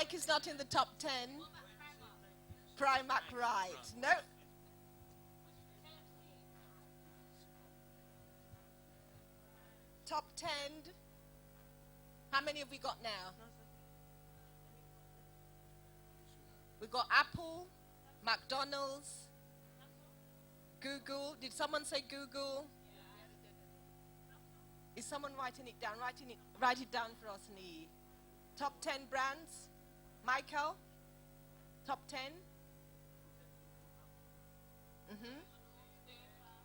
Nike is not in the top 10. Primark, right. No. Top 10. How many have we got now? We got Apple, McDonald's, Google. Did someone say Google? Is someone writing it down? Write it down for us, Nee. Top 10 brands. Michael? Top 10?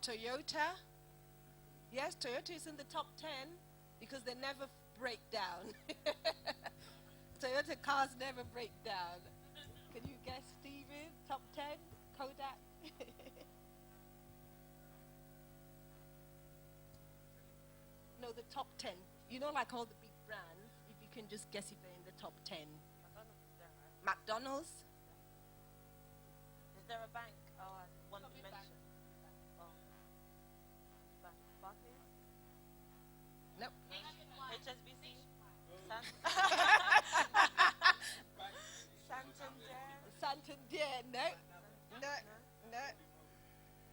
Toyota? Yes, Toyota is in the top 10 because they never break down. Toyota cars never break down. Can you guess, Steven? Top 10? Kodak? No, the top 10. You know, like all the big brands, if you can just guess if they're in the top 10. McDonald's? Is there a bank? Oh, one to mention. Oh. Barclays? Nope. HSBC? Santander? No. No. No.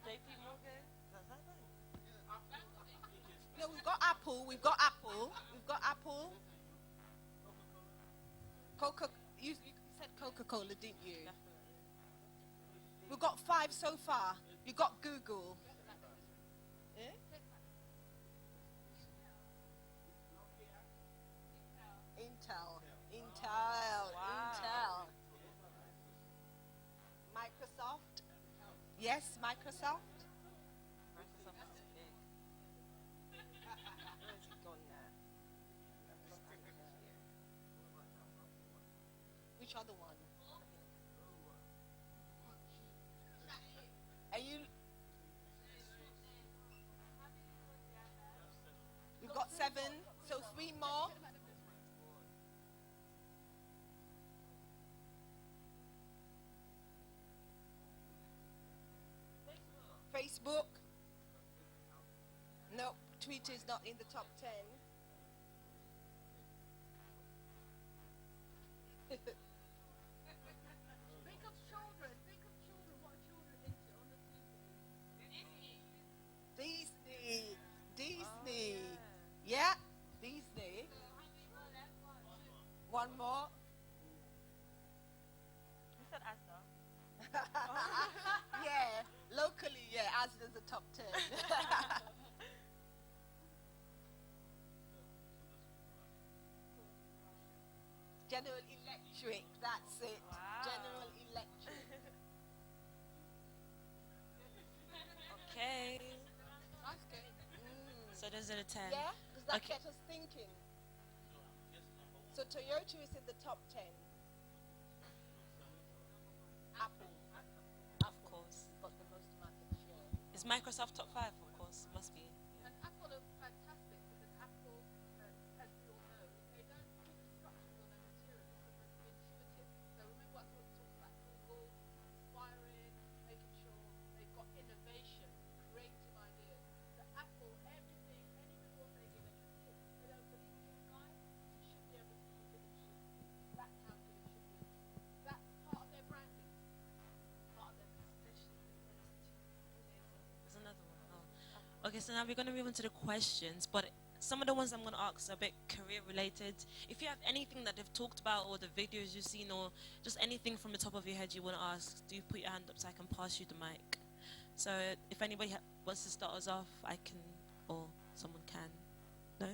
JP Morgan? No, we've got Apple. We've got Apple. We've got Apple. Coca. You said Coca-Cola, didn't you? We've got 5 so far. You got Google. Eh? Intel. Wow. Intel. Microsoft. Yes, Microsoft. Microsoft is big. Where is it gone now? Which other one? Are you? We've got 7, so 3 more. Facebook. No, Twitter is not in the top 10. Think of children. Think of children. What are children into on the TV? Disney. Yeah, Disney. One more. You said Asda. Yeah, locally, yeah, Asda's the top 10. General Electric, that's it. Wow. General Electric. Okay. Nice game. So those are the 10. Yeah, does that Okay. get us thinking? So Toyota is in the top 10. Apple. Of course. Got the most market share. Is Microsoft top 5? Of course. Must be. And Apple are fantastic because Apple, as we all know, they don't put instructions on their material. It's supposed to be intuitive. So remember what we talked about Google, inspiring, making sure they've got innovation, creative ideas. So Apple, everything, anything what they do, they don't believe in you guys, you should be able to believe it. That's how good it should be. That's part of their branding, part of their position. There's another one. Oh. Okay, so now we're going to move on to the questions, but some of the ones I'm going to ask are a bit career related. If you have anything that they've talked about or the videos you've seen or just anything from the top of your head you want to ask, do put your hand up so I can pass you the mic. So if anybody wants to start us off, I can, or someone can. No?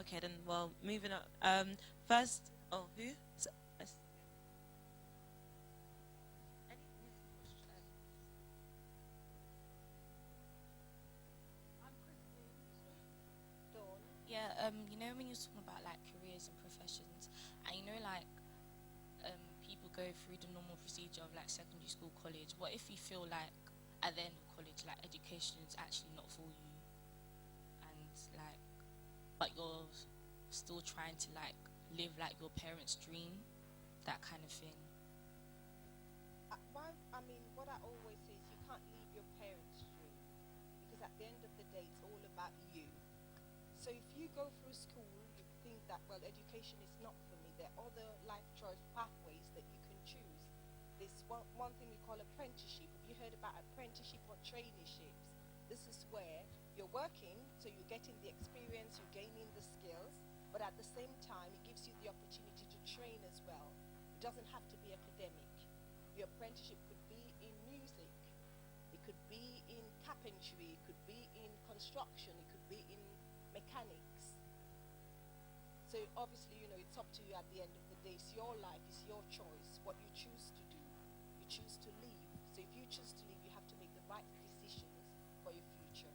Okay, then, well, moving on. First, who? So, I'm Kristine. Dawn. Yeah, you know when you're talking about like careers and professions, and you know like people go through the normal procedure of like secondary school, college. What if you feel like at the end of college, like education is actually not for you, and like, but you're still trying to like live like your parents' dream, that kind of thing. What I always say is you can't leave your parents' dream because at the end of the day, it's all about you. So if you go through school, you think that, well, education is not for me. There are other life choice pathways There's one thing we call apprenticeship. Have you heard about apprenticeship or traineeships? This is where you're working, so you're getting the experience, you're gaining the skills, but at the same time, it gives you the opportunity to train as well. It doesn't have to be academic. Your apprenticeship could be in music, it could be in carpentry, it could be in construction, it could be in mechanics. So obviously, it's up to you at the end of the day. It's your life, it's your choice, what you choose to do. You choose to leave. So if you choose to leave, you have to make the right decisions for your future.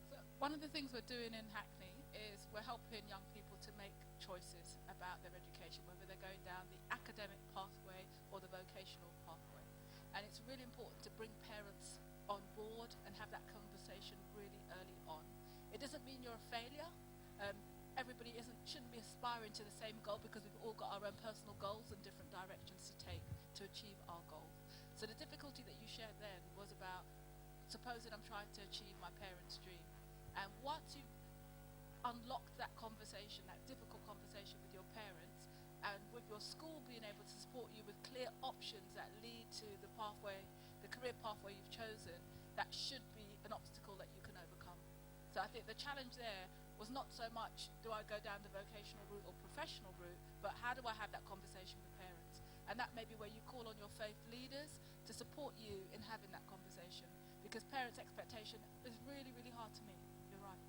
So one of the things we're doing in Hackney is we're helping young people to make choices about their education, whether they're going down the academic pathway or the vocational pathway. And it's really important to bring parents on board and have that conversation really early on. It doesn't mean you're a failure. Everybody shouldn't be aspiring to the same goal, because we've all got our own personal goals and different directions to take to achieve our goal. So the difficulty that you shared then was about, supposing I'm trying to achieve my parents' dream. And once you've unlocked that conversation, that difficult conversation with your parents, and with your school being able to support you with clear options that lead to the pathway, the career pathway you've chosen, that should be an obstacle that you can overcome. So I think the challenge there was not so much, do I go down the vocational route or professional route, but how do I have that conversation with parents? And that may be where you call on your faith leaders to support you in having that conversation, because parents' expectation is really, really hard to meet. You're right.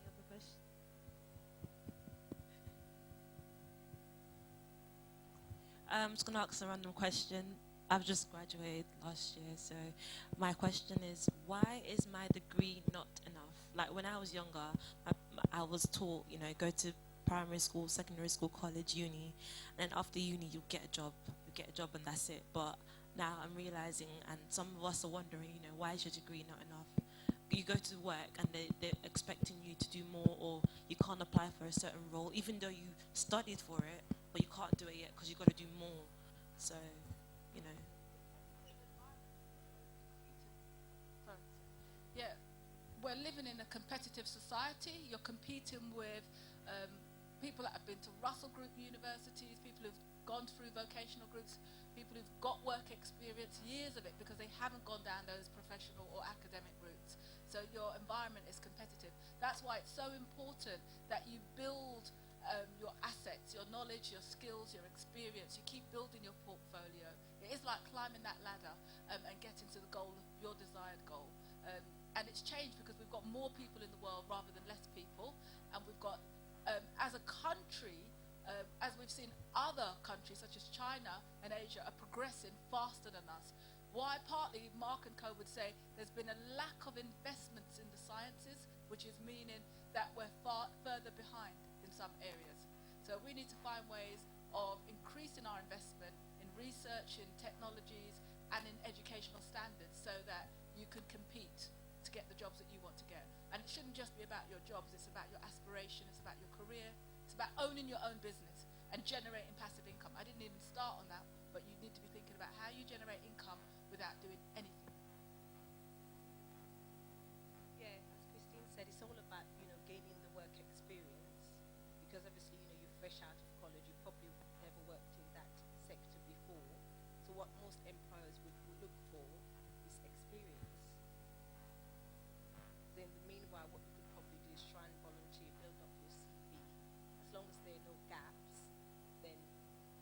Any other questions? I'm just going to ask a random question. I've just graduated last year, so my question is, why is my degree not enough? Like when I was younger, I was taught, go to primary school, secondary school, college, uni, and then after uni you get a job. You get a job and that's it. But now I'm realizing, and some of us are wondering, why is your degree not enough? You go to work and they're expecting you to do more, or you can't apply for a certain role, even though you studied for it, but you can't do it yet because you've got to do more. So, Yeah, we're living in a competitive society. You're competing with people that have been to Russell Group universities, people who've gone through vocational groups, people who've got work experience, years of it, because they haven't gone down those professional or academic routes. So your environment is competitive. That's why it's so important that you build your assets, your knowledge, your skills, your experience. You keep building your portfolio. It is like climbing that ladder and getting to the goal, your desired goal. And it's changed because we've got more people in the world rather than less people. And we've got, as a country, as we've seen other countries such as China and Asia are progressing faster than us. Why? Partly, Mark and co would say, there's been a lack of investments in the sciences, which is meaning that we're far further behind in some areas. So we need to find ways of increasing our investment in research, in technologies, and in educational standards, so that you can compete to get the jobs that you want to get. And it shouldn't just be about your jobs, it's about your aspiration, it's about your career, it's about owning your own business and generating passive income. I didn't even start on that, but you need to be thinking about how you generate income without doing anything. Yeah, as Kristine said, it's all about, gaining the work experience, because obviously, you're fresh out of college, you probably never worked in that sector before. So what most employers would look for is experience. Then the meanwhile, what you could probably do is try and volunteer, build up your CV. As long as there are no gaps, then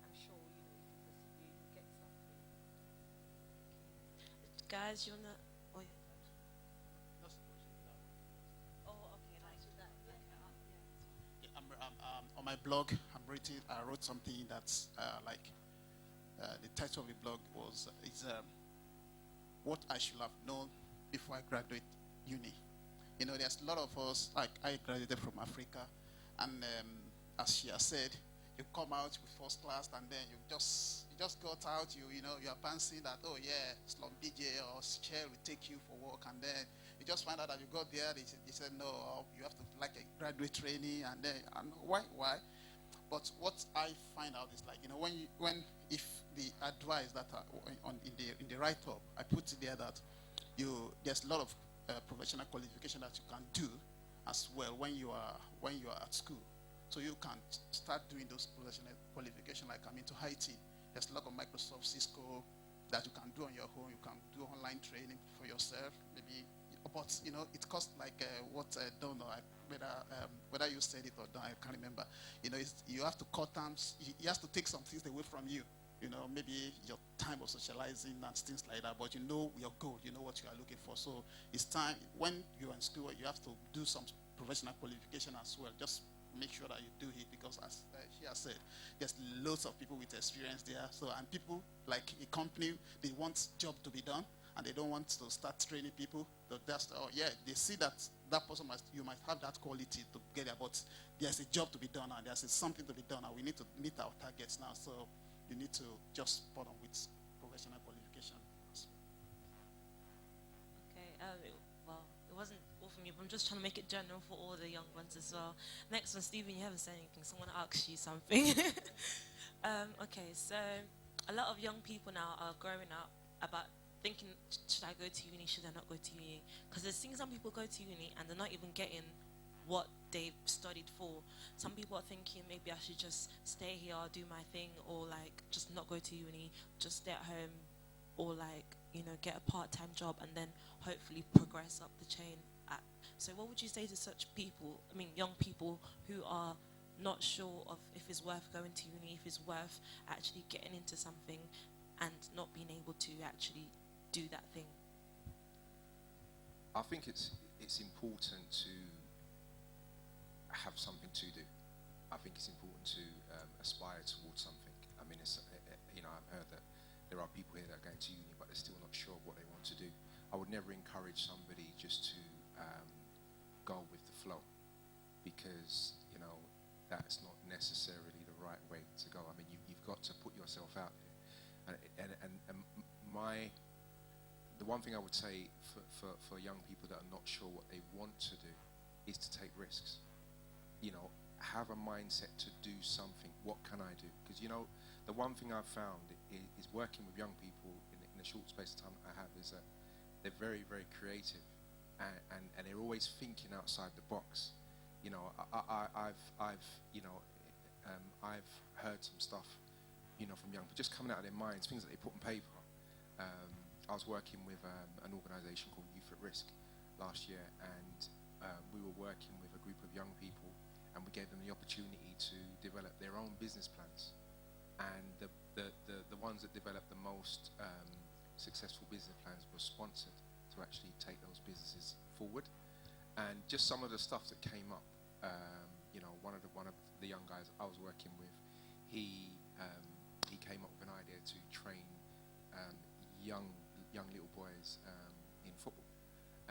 I'm sure, if you persevere, you'll get something. guys, you wanna? Oh, yeah. Oh, okay, like that. Yeah, on my blog, I wrote something that's the title of the blog is what I should have known before I graduate uni. There's a lot of us, like I graduated from Africa, and as she has said, you come out with first class, and then you just got out, you're fancying that, oh yeah, Slum BJ or chair will take you for work, and then you just find out that you got there, they said no, you have to like a graduate training, and then why? But what I find out is, like, if the advice that in the write-up, I put it there that there's a lot of professional qualification that you can do as well when you are at school. So you can start doing those professional qualifications. Like I'm into IT. There's a lot of Microsoft, Cisco that you can do on your own. You can do online training for yourself. Maybe, but it costs like don't know whether you said it or not. I can't remember. You have to cut terms. He has to take some things away from you. Maybe your time of socializing and things like that, but your goal, what you are looking for. So it's time, when you're in school, you have to do some professional qualification as well. Just make sure that you do it, because as she has said, there's loads of people with experience there. So, and people, like a company, they want job to be done, and they don't want to start training people. They see that person you might have that quality to get there, but there's a job to be done, and there's something to be done, and we need to meet our targets now. So you need to just spot on with professional qualification. Okay, well, it wasn't all for me, but I'm just trying to make it general for all the young ones as well. Next one, Stephen, you haven't said anything, so I want to ask you something. Okay, so a lot of young people now are growing up about thinking, should I go to uni, should I not go to uni? Because there's seeing some people go to uni and they're not even getting what they've studied for. Some people are thinking maybe I should just stay here, do my thing, or like just not go to uni, just stay at home, or like get a part-time job and then hopefully progress up the chain. So what would you say to such people, young people who are not sure of if it's worth going to uni, if it's worth actually getting into something and not being able to actually do that thing? I think it's important to have something to do. I think it's important to aspire towards something. I've heard that there are people here that are going to uni, but they're still not sure what they want to do. I would never encourage somebody just to go with the flow, because that's not necessarily the right way to go. You've got to put yourself out there. The one thing I would say for young people that are not sure what they want to do is to take risks. Have a mindset to do something. What can I do? Because the one thing I've found is working with young people in the short space of time I have is that they're very, very creative, and they're always thinking outside the box. I've heard some stuff, from young people just coming out of their minds, things that they put on paper. I was working with an organisation called Youth at Risk last year, and we were working with a group of young people, and we gave them the opportunity to develop their own business plans. And the ones that developed the most successful business plans were sponsored to actually take those businesses forward. And just some of the stuff that came up, one of the young guys I was working with, he came up with an idea to train young little boys in football,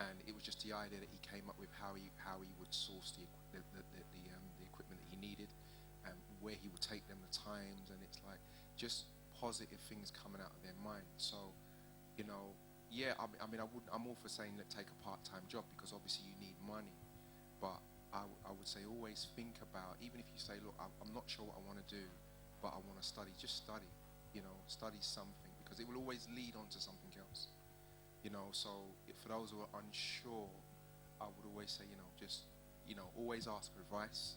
and it was just the idea that he came up with how he would source the equipment that he needed, and where he would take them, the times, and it's like just positive things coming out of their mind. So, I'm all for saying that take a part-time job, because obviously you need money, but I would say always think about, even if you say, look, I'm not sure what I want to do, but I want to study, just study, study something, because it will always lead on to something else. So for those who are unsure, I would always say, just, always ask for advice,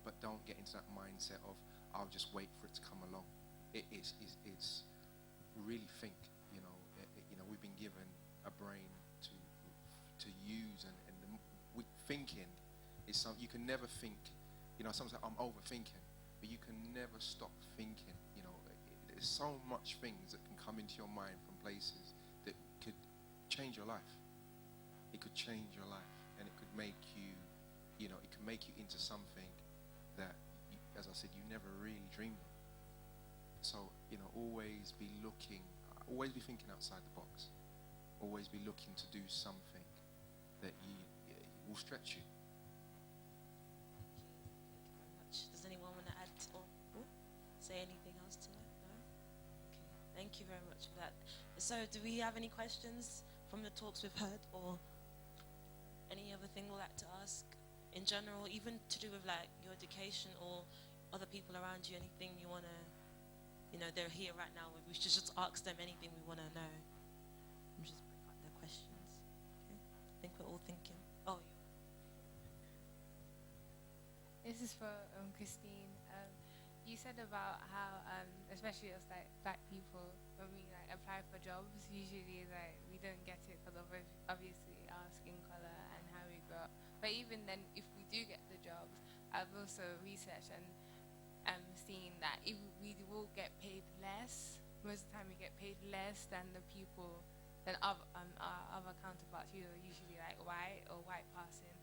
but don't get into that mindset of, I'll just wait for it to come along. It's really think, we've been given a brain to use, and thinking is something you can never think. Sometimes I'm overthinking, but you can never stop thinking. There's so much things that can come into your mind from places that could change your life. It could change your life, and it could make you, it could make you into something that, as I said, you never really dreamed of. So, always be looking, always be thinking outside the box. Always be looking to do something that will stretch you. Thank you very much. Does anyone want to add or say anything else to that? No? Okay. Thank you very much for that. So, do we have any questions from the talks we've heard, or any other thing we'd like to ask in general, even to do with like your education or other people around you? Anything you want to they're here right now. We should just ask them anything we want to know and just break out their questions. Okay? I think we're all thinking. Oh, This is for Kristine. You said about how, especially us like black people, when we like apply for jobs, usually like we don't get it because of obviously our skin color and how we grow up. But even then, if we do get the jobs, I've also researched and seen that if we will get paid less. Most of the time, we get paid less than the people, than our other counterparts, who are usually like white or white passing.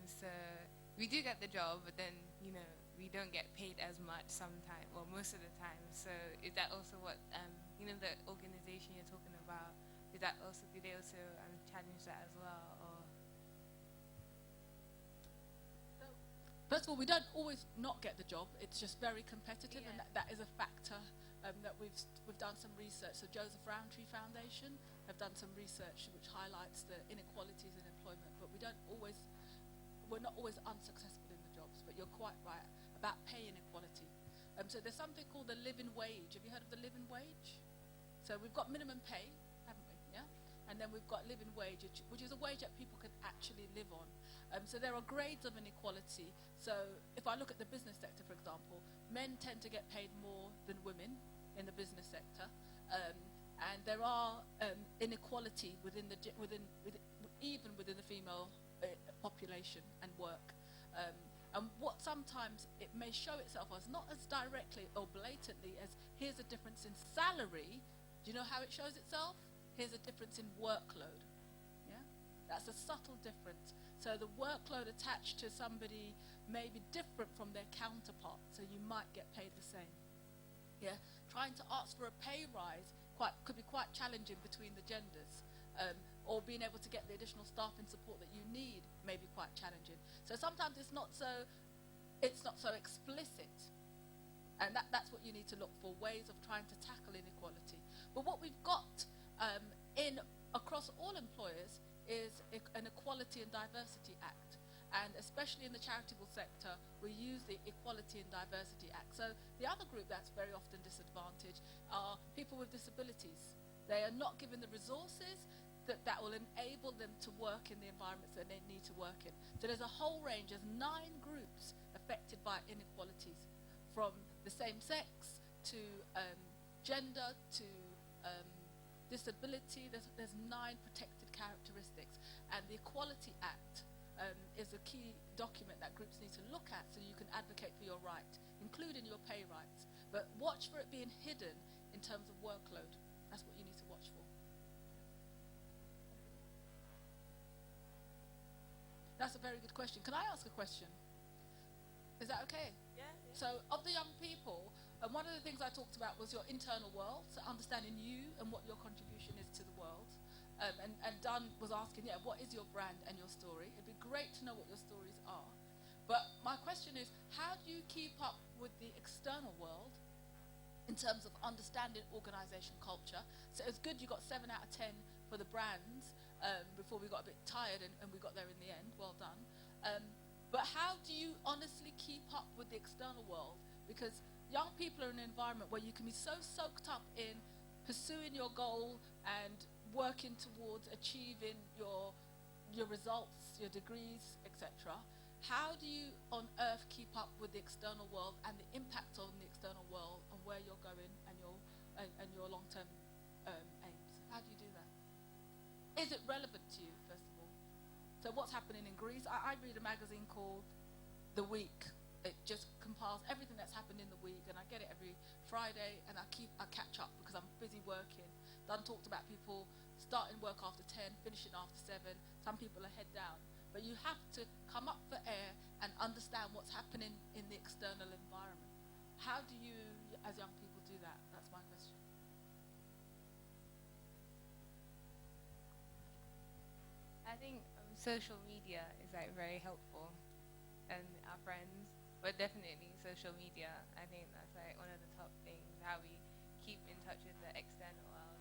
So we do get the job, but then we don't get paid as much sometimes, well, most of the time. So is that also what the organization you're talking about? Is that also, do they also challenge that as well? Or First of all, we don't always not get the job. It's just very competitive, and that is a factor that we've done some research. So Joseph Rowntree Foundation have done some research which highlights the inequalities in employment, but we're not always unsuccessful in the jobs. But you're quite right about pay inequality. So there's something called the living wage. Have you heard of the living wage? So we've got minimum pay, haven't we? Yeah. And then we've got living wage, which is a wage that people can actually live on. So there are grades of inequality. So if I look at the business sector, for example, men tend to get paid more than women in the business sector, and there are inequality within even within the female population and work. And what sometimes it may show itself as, not as directly or blatantly as here's a difference in salary. Do you know how it shows itself? Here's a difference in workload. Yeah, that's a subtle difference. So the workload attached to somebody may be different from their counterpart, so you might get paid the same. Yeah, trying to ask for a pay rise could be quite challenging between the genders, or being able to get the additional staffing support that you need may be quite challenging. So sometimes it's not so explicit, and that's what you need to look for, ways of trying to tackle inequality. But what we've got across all employers is an Equality and Diversity Act. And especially in the charitable sector, we use the Equality and Diversity Act. So the other group that's very often disadvantaged are people with disabilities. They are not given the resources that will enable them to work in the environments that they need to work in. So there's a whole range, there's 9 groups affected by inequalities, from the same sex to gender to disability. There's 9 protected characteristics. And the Equality Act is a key document that groups need to look at so you can advocate for your right, including your pay rights. But watch for it being hidden in terms of workload. That's what you need to watch for. That's a very good question. Can I ask a question? Is that okay? Yeah. So of the young people, one of the things I talked about was your internal world, so understanding you and what your contribution is to the world. And Dunn was asking, what is your brand and your story? It'd be great to know what your stories are. But my question is, how do you keep up with the external world in terms of understanding organisation culture? So it's good you got 7 out of 10 for the brands before we got a bit tired and we got there in the end. Well done. But how do you honestly keep up with the external world? Because young people are in an environment where you can be so soaked up in pursuing your goal and working towards achieving your results, your degrees, etc. How do you on earth keep up with the external world and the impact on the external world and where you're going and your long-term aims? How do you do that? Is it relevant to you, first of all? So what's happening in Greece? I read a magazine called The Week. It just compiles everything that's happened in the week, and I get it every Friday, and I catch up because I'm busy working. Dunn talked about people starting work after 10, finishing after 7. Some people are head down. But you have to come up for air and understand what's happening in the external environment. How do you, as young people, do that? That's my question. I think social media is like very helpful, and our friends, but definitely social media. I think that's like one of the top things, how we keep in touch with the external world.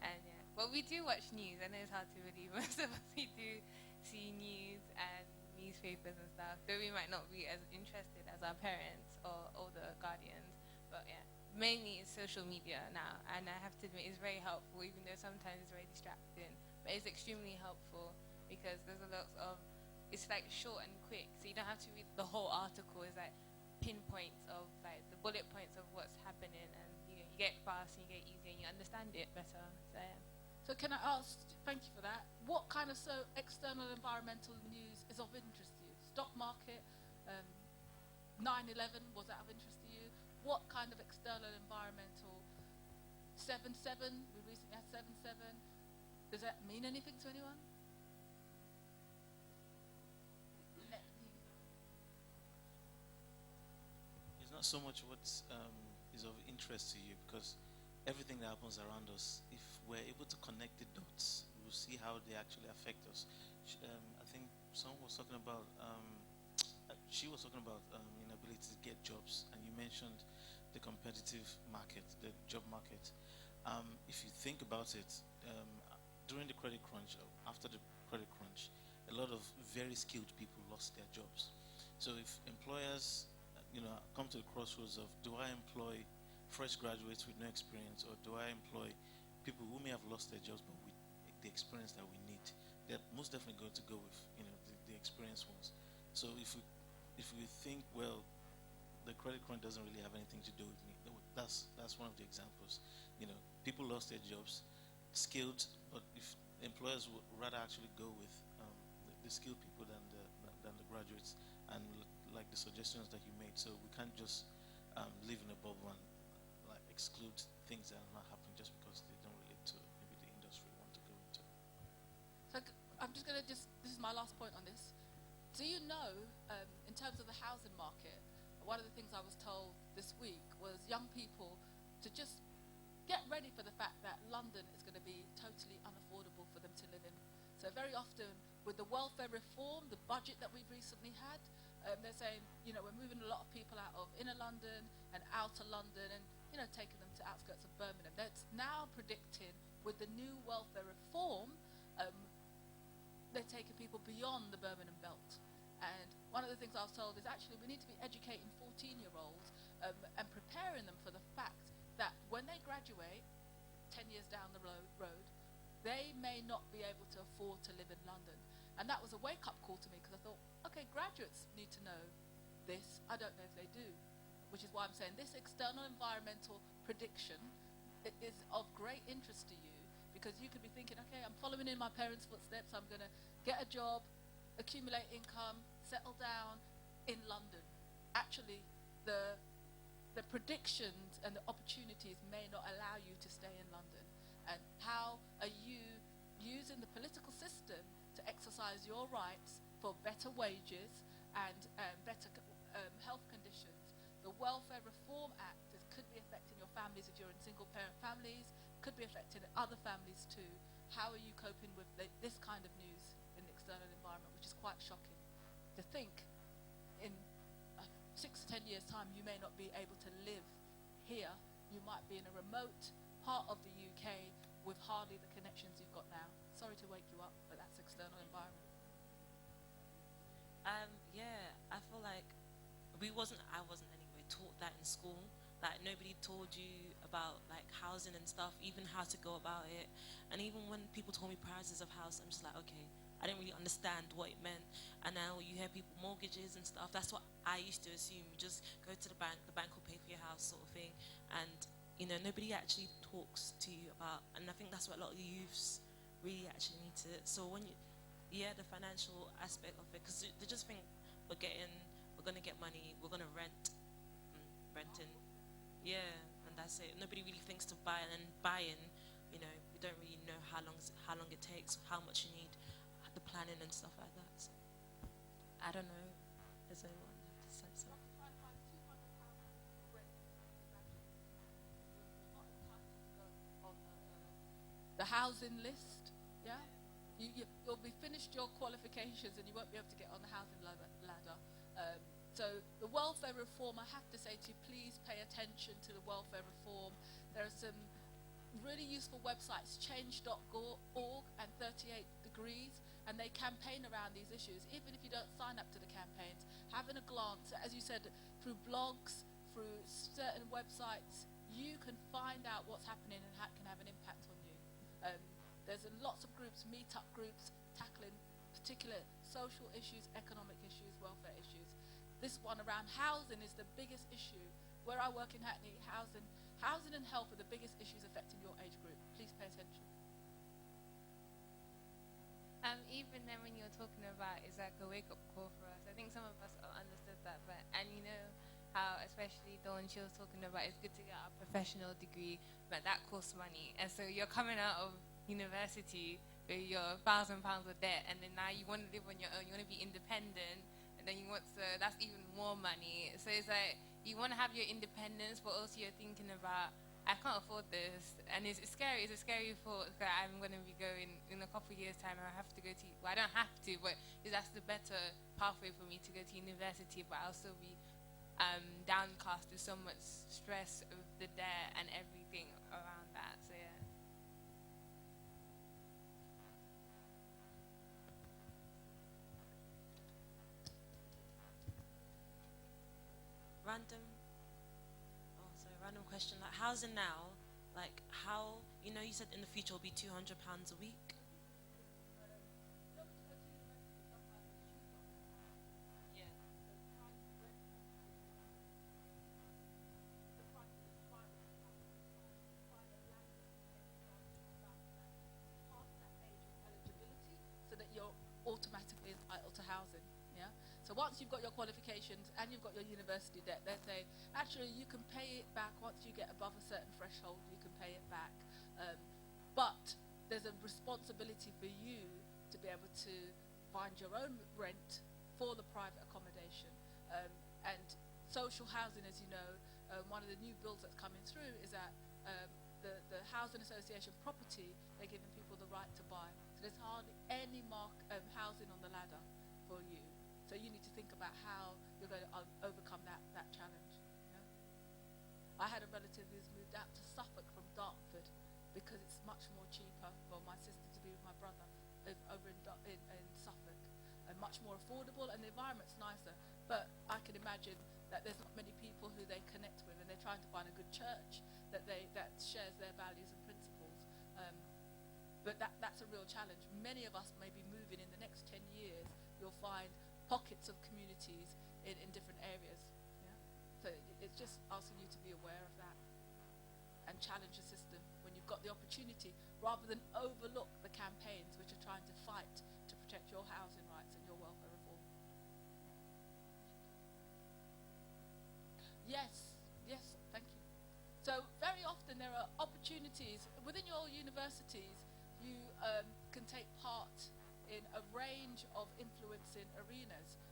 And well, we do watch news. I know it's hard to believe, most of us, we do see news and newspapers and stuff, though we might not be as interested as our parents or older guardians. But mainly it's social media now, and I have to admit it's very helpful, even though sometimes it's very distracting. But it's extremely helpful because there's a lot of, it's like short and quick, so you don't have to read the whole article. It's like pinpoints of like the bullet points of what's happening, and you get fast and you get easy and you understand it better. So yeah. So can I ask, thank you for that, what kind of external environmental news is of interest to you? Stock market, 9/11, was that of interest to you? What kind of external environmental, 7/7, we recently had 7/7, does that mean anything to anyone? It's not so much what is of interest to you, because everything that happens around us, if we're able to connect the dots, we'll see how they actually affect us. I think someone was talking about, she was talking about inability to get jobs, and you mentioned the competitive market, the job market. If you think about it, during the credit crunch, after the credit crunch, a lot of very skilled people lost their jobs. So if employers, come to the crossroads of, do I employ fresh graduates with no experience, or do I employ people who may have lost their jobs but with the experience that we need? They're most definitely going to go with the experienced ones. So if we think, well, the credit crunch doesn't really have anything to do with me, that's one of the examples. People lost their jobs, skilled, but if employers would rather actually go with the skilled people than the graduates, and like the suggestions that you made. So we can't just live in a bubble and like exclude things that are not happening just because they don't relate to maybe the industry we want to go into. So I'm just going to this is my last point on this. Do you know, in terms of the housing market, one of the things I was told this week was young people to just get ready for the fact that London is going to be totally unaffordable for them to live in. So very often with the welfare reform, the budget that we've recently had, they're saying, we're moving a lot of people out of inner London and outer London and, taking them to outskirts of Birmingham. That's now predicting with the new welfare reform, they're taking people beyond the Birmingham belt. And one of the things I was told is actually we need to be educating 14-year-olds and preparing them for the fact that when they graduate 10 years down the road, they may not be able to afford to live in London. And that was a wake-up call to me, because I thought, okay, graduates need to know this. I don't know if they do, which is why I'm saying this external environmental prediction is of great interest to you, because you could be thinking, okay, I'm following in my parents' footsteps. I'm going to get a job, accumulate income, settle down in London. Actually, the predictions and the opportunities may not allow you to stay in London. And how are you using the political system to exercise your rights for better wages and better health conditions? The Welfare Reform Act could be affecting your families if you're in single-parent families, could be affecting other families too. How are you coping with this kind of news in the external environment, which is quite shocking? To think in 6 to 10 years' time you may not be able to live here. You might be in a remote part of the UK with hardly the connections you've got now. Sorry to wake you up, but that's external environment. Yeah, I feel like I wasn't anyway taught that in school. Like nobody told you about like housing and stuff, even how to go about it. And even when people told me prices of house, I'm just like, okay, I didn't really understand what it meant. And now you hear people mortgages and stuff. That's what I used to assume. You just go to the bank will pay for your house, sort of thing. And nobody actually talks to you about. And I think that's what a lot of the youths really actually need to. So when the financial aspect of it, because they just think we're gonna get money, we're gonna renting. Yeah, and that's it. Nobody really thinks to buy, and then buying, we don't really know how long it takes, how much you need, the planning and stuff like that. So, I don't know. Does anyone have to say something? The housing list, yeah? You'll be finished your qualifications and you won't be able to get on the housing ladder. So the welfare reform, I have to say to you, please pay attention to the welfare reform. There are some really useful websites, change.org and 38 Degrees, and they campaign around these issues. Even if you don't sign up to the campaigns, having a glance, as you said, through blogs, through certain websites, you can find out what's happening and how it can have an impact on you. There's lots of groups, meet-up groups, tackling particular social issues, economic issues, welfare issues. This one around housing is the biggest issue. Where I work in Hackney, housing and health are the biggest issues affecting your age group. Please pay attention. Even then when you're talking about it's like a wake-up call for us, I think some of us understood that, but and you know how especially Dawn, she was talking about it's good to get a professional degree, but that costs money, and so you're coming out of university with your £1,000 of debt, and then now you want to live on your own, you want to be independent, and then you want to, that's even more money. So it's like you want to have your independence, but also you're thinking about, I can't afford this, and it's scary. It's a scary thought that I'm going to be going in a couple of years' time. I have to go to, well, I don't have to, but that's the better pathway for me to go to university. But I'll still be downcast with so much stress of the debt and everything around that. So yeah. Random question, like housing now, like how, you know, you said in the future will be £200 a week. So that you're automatically entitled to housing. Yeah. So once you've got your qualifications and you've got your university debt, they say actually you can pay it back once you get above a certain threshold. You can pay it back, but there's a responsibility for you to be able to find your own rent for the private accommodation, and social housing, as you know, one of the new bills that's coming through is that the housing association property, they're giving people the right to buy. So there's hardly any housing on the ladder for you. So you need to think about how you're going to overcome that challenge. You know? I had a relative who's moved out to Suffolk from Dartford because it's much more cheaper for my sister to be with my brother over in Suffolk, and much more affordable, and the environment's nicer. But I can imagine that there's not many people who they connect with, and they're trying to find a good church that shares their values and principles. But that's a real challenge. Many of us may be moving in the next 10 years. You'll find pockets of communities in different areas. Yeah? So it's just asking you to be aware of that and challenge the system when you've got the opportunity, rather than overlook the campaigns which are trying to fight to protect your housing rights and your welfare reform. Yes, thank you. So very often there are opportunities within your universities. You can take part in a range of influencing arenas.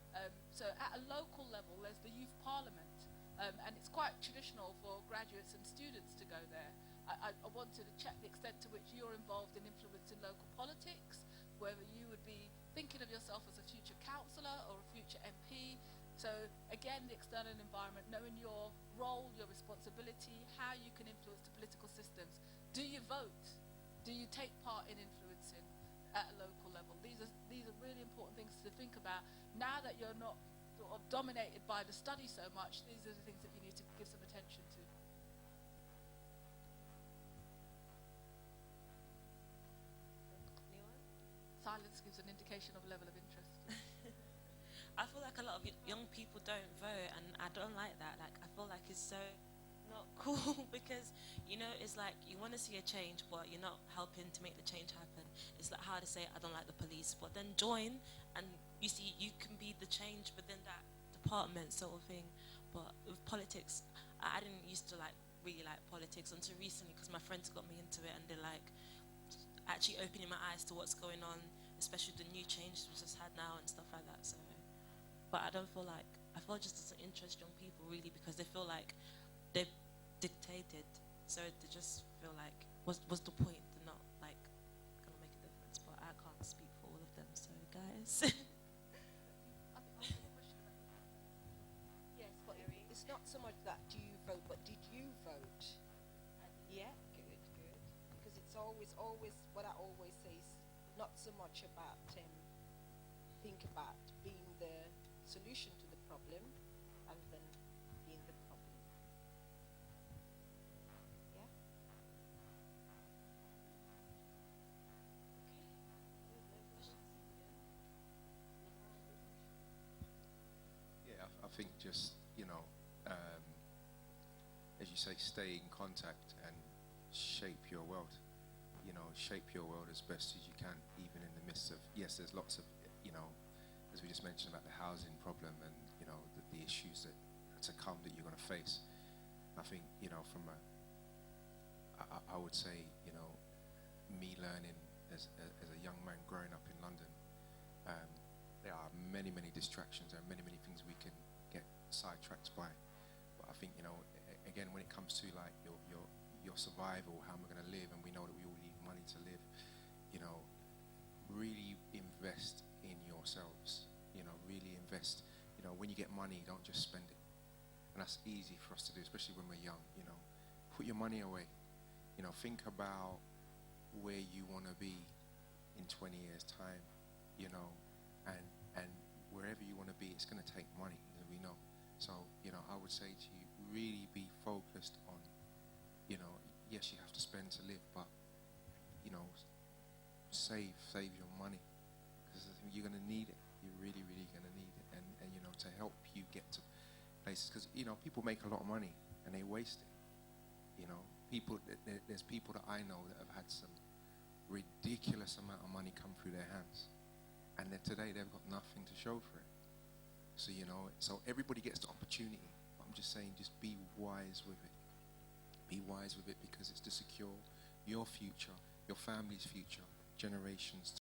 So at a local level, there's the youth parliament, and it's quite traditional for graduates and students to go there. I wanted to check the extent to which you're involved in influencing local politics, whether you would be thinking of yourself as a future councillor or a future MP. So again, the external environment, knowing your role, your responsibility, how you can influence the political systems. Do you vote? Do you take part in influencing at a local level? These are really important things to think about. Now that you're not sort of dominated by the study so much, these are the things that you need to give some attention to. Silence gives an indication of level of interest. I feel like a lot of young people don't vote, and I don't like that. Like, I feel like it's so not cool because, you know, it's like you want to see a change, but you're not helping to make the change happen. It's like how to say, I don't like the police, but then join, and you see you can be the change within that department sort of thing. But with politics, I didn't used to really like politics until recently, because my friends got me into it, and they're like actually opening my eyes to what's going on, especially the new change we just had now and stuff like that. So, but I feel it just doesn't interest young people really, because they feel like they're dictated, so they just feel like what's the point? They're not like gonna make a difference. But I can't speak for all of them, so guys. Yes, but it's not so much that do you vote, but did you vote? Yeah, good. Because it's always what I always say is not so much about think about being the solution to the problem, and then being the problem. think just, as you say, stay in contact and shape your world. Shape your world as best as you can, even in the midst of, yes, there's lots of, as we just mentioned about the housing problem and, the issues that to come that you're going to face. I think, I would say, me learning as a young man growing up in London, there are many, many distractions. There are many, many things we can get sidetracked by. But I think, again, when it comes to like your survival, how am I going to live, and we know that we all need money to live, really invest in yourselves. Really invest. When you get money, don't just spend it. And that's easy for us to do, especially when we're young. Put your money away. Think about where you want to be in 20 years' time. And wherever you want to be, it's going to take money, as we know. So, I would say to you, really be focused on, yes, you have to spend to live, but, save your money, because you're going to need it. You're really, really going to need it, and to help you get to places, because, people make a lot of money, and they waste it. There's people that I know that have had some ridiculous amount of money come through their hands, and then today they've got nothing to show for it. So, so everybody gets the opportunity. I'm just saying, just be wise with it. Be wise with it, because it's to secure your future, your family's future, generations